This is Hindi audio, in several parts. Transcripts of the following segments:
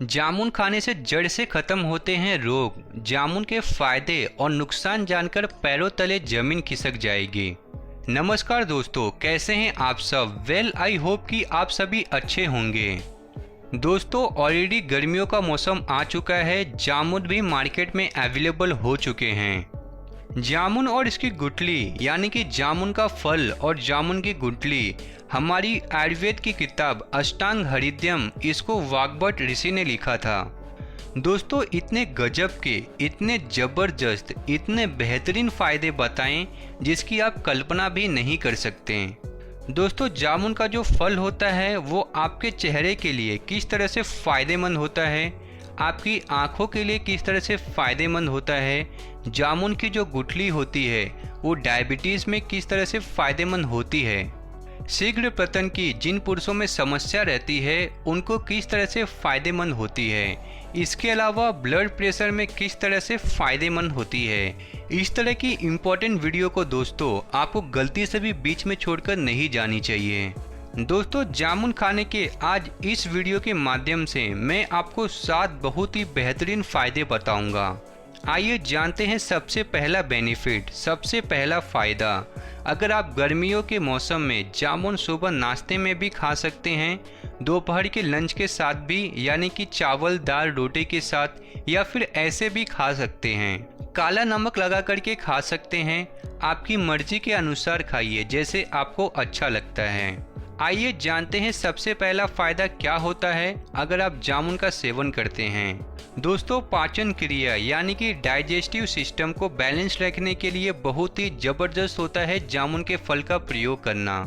जामुन खाने से जड़ से खत्म होते हैं रोग। जामुन के फायदे और नुकसान जानकर पैरों तले जमीन खिसक जाएगी। नमस्कार दोस्तों, कैसे हैं आप सब? आई होप कि आप सभी अच्छे होंगे। दोस्तों, ऑलरेडी गर्मियों का मौसम आ चुका है। जामुन भी मार्केट में अवेलेबल हो चुके हैं। जामुन और इसकी गुठली यानी कि जामुन का फल और जामुन की गुठली हमारी आयुर्वेद की किताब अष्टांग हृदयम, इसको वाग्भट ऋषि ने लिखा था। दोस्तों, इतने गजब के, इतने ज़बरदस्त, इतने बेहतरीन फ़ायदे बताएं जिसकी आप कल्पना भी नहीं कर सकते। दोस्तों, जामुन का जो फल होता है वो आपके चेहरे के लिए किस तरह से फ़ायदेमंद होता है, आपकी आँखों के लिए किस तरह से फ़ायदेमंद होता है, जामुन की जो गुठली होती है वो डायबिटीज़ में किस तरह से फ़ायदेमंद होती है, शीघ्र पतन की जिन पुरुषों में समस्या रहती है उनको किस तरह से फ़ायदेमंद होती है, इसके अलावा ब्लड प्रेशर में किस तरह से फ़ायदेमंद होती है। इस तरह की इम्पोर्टेंट वीडियो को दोस्तों आपको गलती से भी बीच में छोड़कर नहीं जानी चाहिए। दोस्तों, जामुन खाने के आज इस वीडियो के माध्यम से मैं आपको 7 बहुत ही बेहतरीन फ़ायदे बताऊंगा। आइए जानते हैं सबसे पहला बेनिफिट, सबसे पहला फ़ायदा। अगर आप गर्मियों के मौसम में जामुन सुबह नाश्ते में भी खा सकते हैं, दोपहर के लंच के साथ भी यानी कि चावल दाल रोटी के साथ, या फिर ऐसे भी खा सकते हैं। काला नमक लगा करके खा सकते हैं। आपकी मर्जी के अनुसार खाइए, जैसे आपको अच्छा लगता है। आइए जानते हैं सबसे पहला फ़ायदा क्या होता है अगर आप जामुन का सेवन करते हैं। दोस्तों, पाचन क्रिया यानी कि डाइजेस्टिव सिस्टम को बैलेंस रखने के लिए बहुत ही ज़बरदस्त होता है जामुन के फल का प्रयोग करना।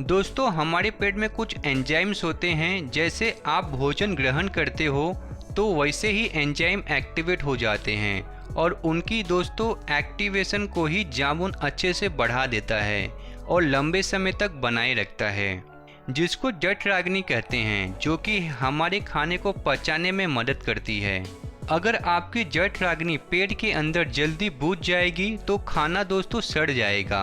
दोस्तों, हमारे पेट में कुछ एंजाइम्स होते हैं, जैसे आप भोजन ग्रहण करते हो तो वैसे ही एंजाइम एक्टिवेट हो जाते हैं और उनकी दोस्तों एक्टिवेशन को ही जामुन अच्छे से बढ़ा देता है और लंबे समय तक बनाए रखता है, जिसको जठराग्नि कहते हैं, जो कि हमारे खाने को पचाने में मदद करती है। अगर आपकी जठराग्नि पेट के अंदर जल्दी बुझ जाएगी तो खाना दोस्तों सड़ जाएगा,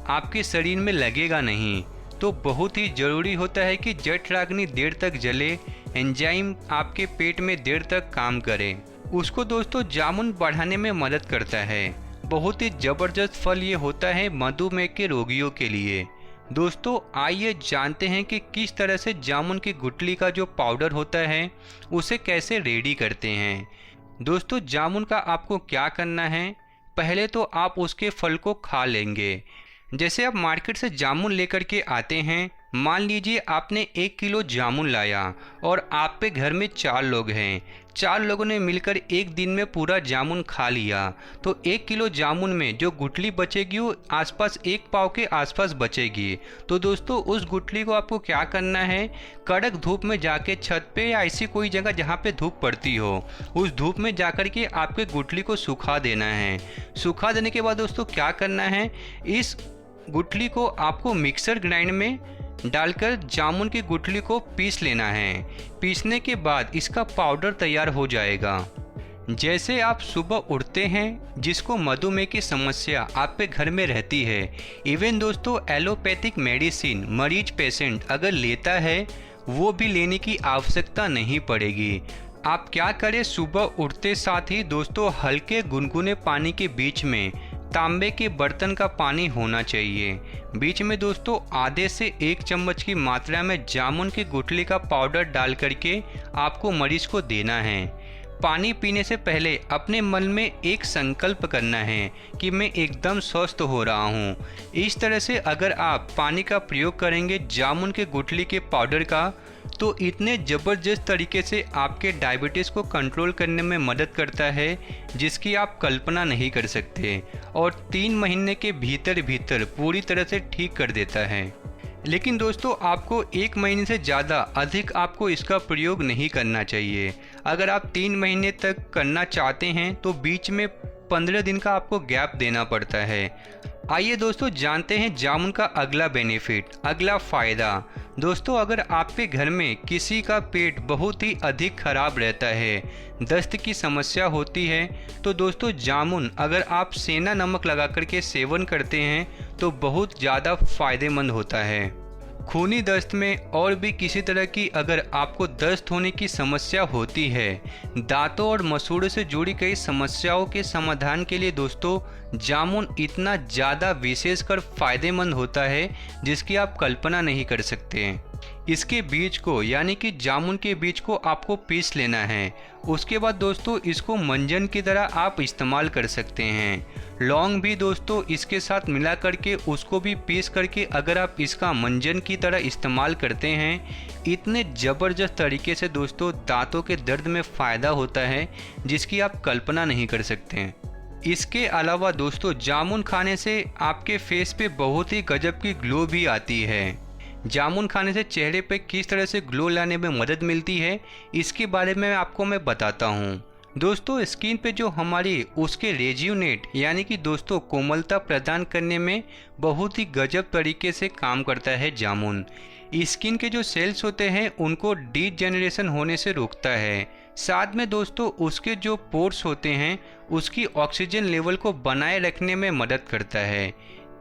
आपके शरीर में लगेगा नहीं। तो बहुत ही ज़रूरी होता है कि जठराग्नि देर तक जले, एंजाइम आपके पेट में देर तक काम करे, उसको दोस्तों जामुन बढ़ाने में मदद करता है। बहुत ही ज़बरदस्त फल ये होता है मधुमेह के रोगियों के लिए। दोस्तों, आइए जानते हैं कि किस तरह से जामुन की गुठली का जो पाउडर होता है उसे कैसे रेडी करते हैं। दोस्तों, जामुन का आपको क्या करना है, पहले तो आप उसके फल को खा लेंगे। जैसे आप मार्केट से जामुन लेकर के आते हैं, मान लीजिए आपने 1 किलो जामुन लाया और आप पे घर में 4 लोग हैं, 4 लोगों ने मिलकर एक दिन में पूरा जामुन खा लिया, तो 1 किलो जामुन में जो गुठली बचेगी वो आसपास 1 पाव के आसपास बचेगी। तो दोस्तों, उस गुठली को आपको क्या करना है, कड़क धूप में जाके छत पे या ऐसी कोई जगह जहाँ पे धूप पड़ती हो, उस धूप में जाकर के आपके गुठली को सुखा देना है। सुखा देने के बाद दोस्तों क्या करना है, इस गुठली को आपको मिक्सर ग्राइंड में डालकर जामुन की गुठली को पीस लेना है। पीसने के बाद इसका पाउडर तैयार हो जाएगा। जैसे आप सुबह उठते हैं, जिसको मधुमेह की समस्या आप पे घर में रहती है, इवन दोस्तों एलोपैथिक मेडिसिन मरीज पेशेंट अगर लेता है वो भी लेने की आवश्यकता नहीं पड़ेगी। आप क्या करें, सुबह उठते साथ ही दोस्तों हल्के गुनगुने पानी के बीच में तांबे के बर्तन का पानी होना चाहिए। बीच में दोस्तों आधे से 1 चम्मच की मात्रा में जामुन की गुठली का पाउडर डाल करके आपको मरीज को देना है। पानी पीने से पहले अपने मन में एक संकल्प करना है कि मैं एकदम स्वस्थ हो रहा हूँ। इस तरह से अगर आप पानी का प्रयोग करेंगे जामुन के गुठली के पाउडर का, तो इतने ज़बरदस्त तरीके से आपके डायबिटीज़ को कंट्रोल करने में मदद करता है जिसकी आप कल्पना नहीं कर सकते, और 3 महीने के भीतर भीतर पूरी तरह से ठीक कर देता है। लेकिन दोस्तों, आपको 1 महीने से ज़्यादा अधिक आपको इसका प्रयोग नहीं करना चाहिए। अगर आप 3 महीने तक करना चाहते हैं तो बीच में 15 दिन का आपको गैप देना पड़ता है। आइए दोस्तों जानते हैं जामुन का अगला बेनिफिट, अगला फ़ायदा। दोस्तों, अगर आपके घर में किसी का पेट बहुत ही अधिक खराब रहता है, दस्त की समस्या होती है, तो दोस्तों जामुन अगर आप सेंधा नमक लगा कर के सेवन करते हैं तो बहुत ज़्यादा फ़ायदेमंद होता है। खूनी दस्त में और भी किसी तरह की अगर आपको दस्त होने की समस्या होती है, दांतों और मसूड़ों से जुड़ी कई समस्याओं के समाधान के लिए दोस्तों जामुन इतना ज़्यादा विशेषकर फायदेमंद होता है जिसकी आप कल्पना नहीं कर सकते हैं। इसके बीज को यानी कि जामुन के बीज को आपको पीस लेना है। उसके बाद दोस्तों इसको मंजन की तरह आप इस्तेमाल कर सकते हैं। लौंग भी दोस्तों इसके साथ मिला करके उसको भी पीस करके अगर आप इसका मंजन की तरह इस्तेमाल करते हैं, इतने ज़बरदस्त तरीके से दोस्तों दांतों के दर्द में फ़ायदा होता है जिसकी आप कल्पना नहीं कर सकते हैं। इसके अलावा दोस्तों जामुन खाने से आपके फेस पे बहुत ही गजब की ग्लो भी आती है। जामुन खाने से चेहरे पे किस तरह से ग्लो लाने में मदद मिलती है इसके बारे में आपको मैं बताता हूँ। दोस्तों स्किन पे जो हमारी उसके रेज्यूनेट यानी कि दोस्तों कोमलता प्रदान करने में बहुत ही गजब तरीके से काम करता है जामुन। स्किन के जो सेल्स होते हैं उनको डीजेनरेशन होने से रोकता है। साथ में दोस्तों उसके जो पोर्स होते हैं उसकी ऑक्सीजन लेवल को बनाए रखने में मदद करता है।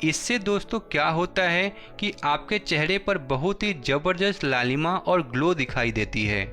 इससे दोस्तों क्या होता है कि आपके चेहरे पर बहुत ही ज़बरदस्त लालिमा और ग्लो दिखाई देती है।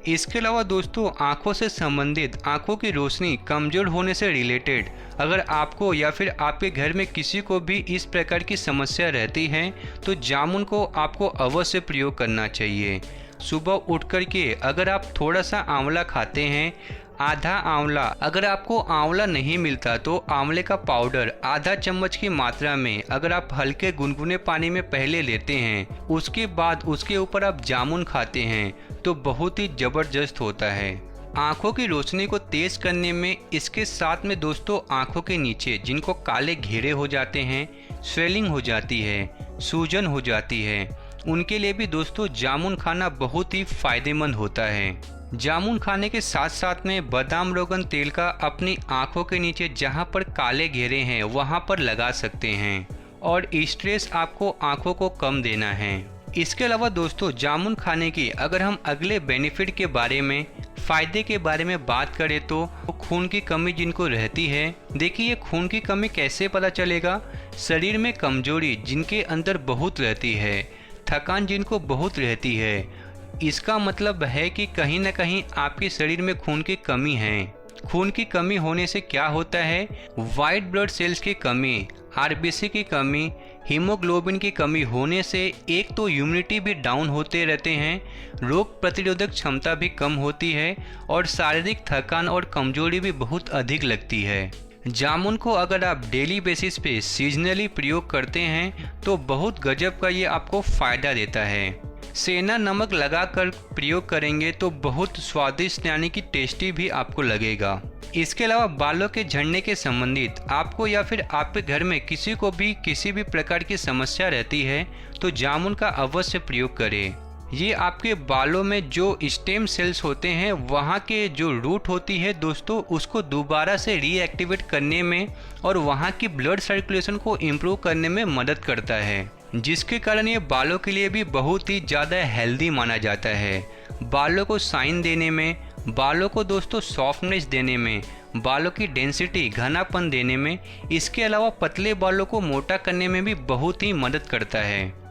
इसके अलावा दोस्तों आँखों से संबंधित आँखों की रोशनी कमज़ोर होने से रिलेटेड अगर आपको या फिर आपके घर में किसी को भी इस प्रकार की समस्या रहती है तो जामुन को आपको अवश्य प्रयोग करना चाहिए। सुबह उठ कर के अगर आप थोड़ा सा आंवला खाते हैं, आधा आंवला, अगर आपको आंवला नहीं मिलता तो आंवले का पाउडर आधा चम्मच की मात्रा में अगर आप हल्के गुनगुने पानी में पहले लेते हैं, उसके बाद उसके ऊपर आप जामुन खाते हैं तो बहुत ही ज़बरदस्त होता है। आँखों की रोशनी को तेज़ करने में इसके साथ में दोस्तों आँखों के नीचे जिनको काले घेरे हो जाते हैं, स्वेलिंग हो जाती है, सूजन हो जाती है, उनके लिए भी दोस्तों जामुन खाना बहुत ही फायदेमंद होता है। जामुन खाने के साथ साथ में बादाम रोगन तेल का अपनी आँखों के नीचे जहाँ पर काले घेरे हैं वहाँ पर लगा सकते हैं और स्ट्रेस आपको आँखों को कम देना है। इसके अलावा दोस्तों जामुन खाने की अगर हम अगले बेनिफिट के बारे में, फ़ायदे के बारे में बात करें तो खून की कमी जिनको रहती है, देखिए ये खून की कमी कैसे पता चलेगा। शरीर में कमजोरी जिनके अंदर बहुत रहती है, थकान जिनको बहुत रहती है, इसका मतलब है कि कहीं ना कहीं आपके शरीर में खून की कमी है। खून की कमी होने से क्या होता है, वाइट ब्लड सेल्स की कमी, आरबीसी की कमी, हीमोग्लोबिन की कमी होने से एक तो इम्यूनिटी भी डाउन होते रहते हैं, रोग प्रतिरोधक क्षमता भी कम होती है और शारीरिक थकान और कमजोरी भी बहुत अधिक लगती है। जामुन को अगर आप डेली बेसिस पे सीजनली प्रयोग करते हैं तो बहुत गजब का ये आपको फ़ायदा देता है। सेना नमक लगाकर प्रयोग करेंगे तो बहुत स्वादिष्ट यानी कि टेस्टी भी आपको लगेगा। इसके अलावा बालों के झड़ने के संबंधित आपको या फिर आपके घर में किसी को भी किसी भी प्रकार की समस्या रहती है तो जामुन का अवश्य प्रयोग करें। ये आपके बालों में जो स्टेम सेल्स होते हैं वहाँ के जो रूट होती है दोस्तों उसको दोबारा से रीएक्टिवेट करने में और वहाँ की ब्लड सर्कुलेशन को इम्प्रूव करने में मदद करता है, जिसके कारण ये बालों के लिए भी बहुत ही ज़्यादा हेल्दी माना जाता है। बालों को शाइन देने में, बालों को दोस्तों सॉफ्टनेस देने में, बालों की डेंसिटी घनापन देने में, इसके अलावा पतले बालों को मोटा करने में भी बहुत ही मदद करता है।